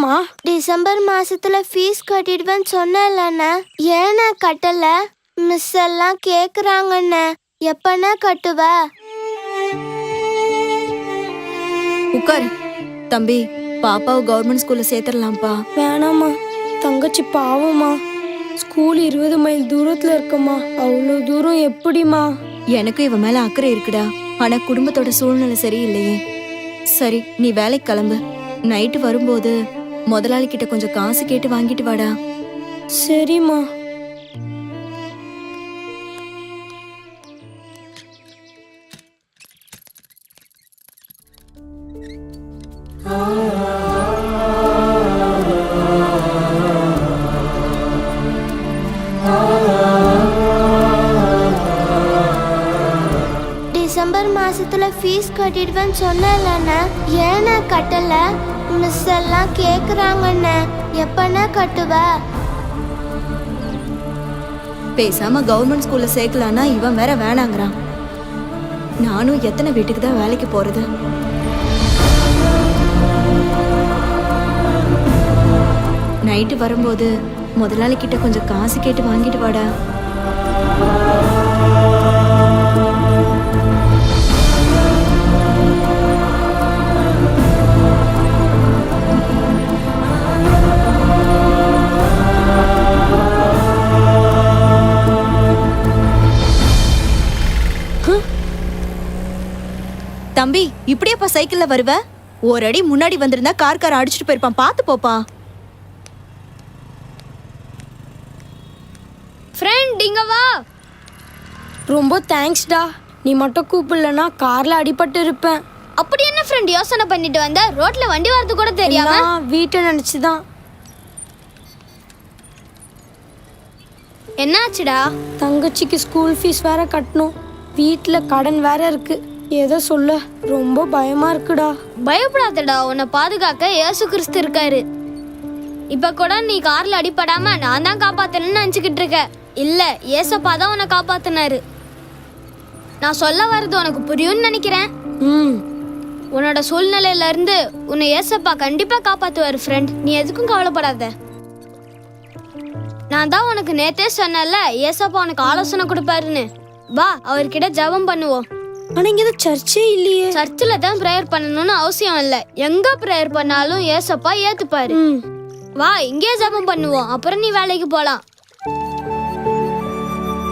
என்னம்மா? டிசம்பர் மாசத்துல ஃபீஸ் கட்டிடுவேன்னு சொன்னேன்லண்ணே, ஏண்ணே கட்டல? மிஸ் எல்லாம் கேக்குறாங்கண்ணே, எப்பண்ணே கட்டுவ? உட்காரு தம்பி. பாப்பாவை கவர்மெண்ட் ஸ்கூல்ல சேர்த்துடலாம்ப்பா. வேணாம்மா, தங்கச்சி பாவம்மா. ஸ்கூல் 20 மைல் தூரத்துல இருக்குமா, அவ்வளோ தூரம் எப்படிமா? எனக்கும் இவன் மேல அக்கறை இருக்குடா, ஆனா குடும்பத்தோட சூழ்நிலை சரியில்லையே. சரி, நீ வேலைக்கு கிளம்பு. நைட்டு வரும்போது முதலாளி கிட்ட கொஞ்சம் காசு கேட்டு வாங்கிட்டு வாடா. சரிம்மா. டிசம்பர் மாசத்துல ஃபீஸ் கட்டிடுவேன்னு சொன்னேன்லண்ணே, ஏண்ணே கட்டல? மிஸ் எல்லாம் கேக்குறாங்கண்ணே, எப்பண்ணே கட்டுவ? பேசாம கவர்மெண்ட் ஸ்கூல்ல சேர்க்கலான்னா இவன் வேற வேணாங்கிறான். நானும் எத்தனை வீட்டுக்கு தான் வேலைக்கு போறது? நைட்டு வரும்போது முதலாளி கிட்ட கொஞ்சம் காசு கேட்டு வாங்கிட்டு வாடா. தம்பி, இப்படியேப்பா சைக்கிள்ல வருவ? ஒரு அடி முன்னாடி வந்திருந்தா கார் அடிச்சுட்டு போயிருப்பான், பாத்து போப்பா. ஃப்ரெண்ட் இங்க வா. ரொம்ப தேங்க்ஸ்டா. நீ மட்டும் கூப்பிடலன்னா கார்ல அடிபட்டு இருப்பேன். அப்படி என்ன ஃப்ரெண்ட் யோசனை பண்ணிட்டு வந்த? ரோட்ல வண்டி வரது கூட தெரியாம? வீட்டை நினைச்சுதான். என்னாச்சுடா? தங்கச்சிக்கு ஸ்கூல் ஃபீஸ் வேற கட்டணும், வீட்டுல கடன் வேற இருக்கு. எதை சொல்ல, ரொம்ப பயமா இருக்குடா. பயப்படாதடா, உன்னை பாதுகாக்க இயேசு கிறிஸ்து இருக்காரு. இப்ப கூட நீ கார்ல அடிபடாம நான் தான் காப்பாத்தணும்னு நினைச்சுக்கிட்டு இருக்க. இல்ல, ஏசப்பா தான் உன்னை காப்பாத்தினாரு. நான் சொல்ல வர்றது உனக்கு புரியும்னு நினைக்கிறேன். உன்னோட சூழ்நிலையில இருந்து உன்னை ஏசப்பா கண்டிப்பா காப்பாத்துவாரு ஃப்ரெண்ட். நீ எதுக்கும் கவலைப்படாத. நான் தான் உனக்கு நேத்தே சொன்னேன்ல, ஏசப்பா உனக்கு ஆலோசனை கொடுப்பாருன்னு. வா, அவர்கிட்ட ஜெபம் பண்ணுவோம். ஆனா இங்க சர்ச்சே இல்லையே. சர்ச்சில் தான் பிரேயர் பண்ணணும்னு அவசியம் இல்ல, எங்க பிரேயர் பண்ணாலும் ஏசப்பா ஏத்துப்பாரு. வா, இங்கே ஜெபம் பண்ணுவோம், அப்புறம் நீ வேலைக்கு போலாம்.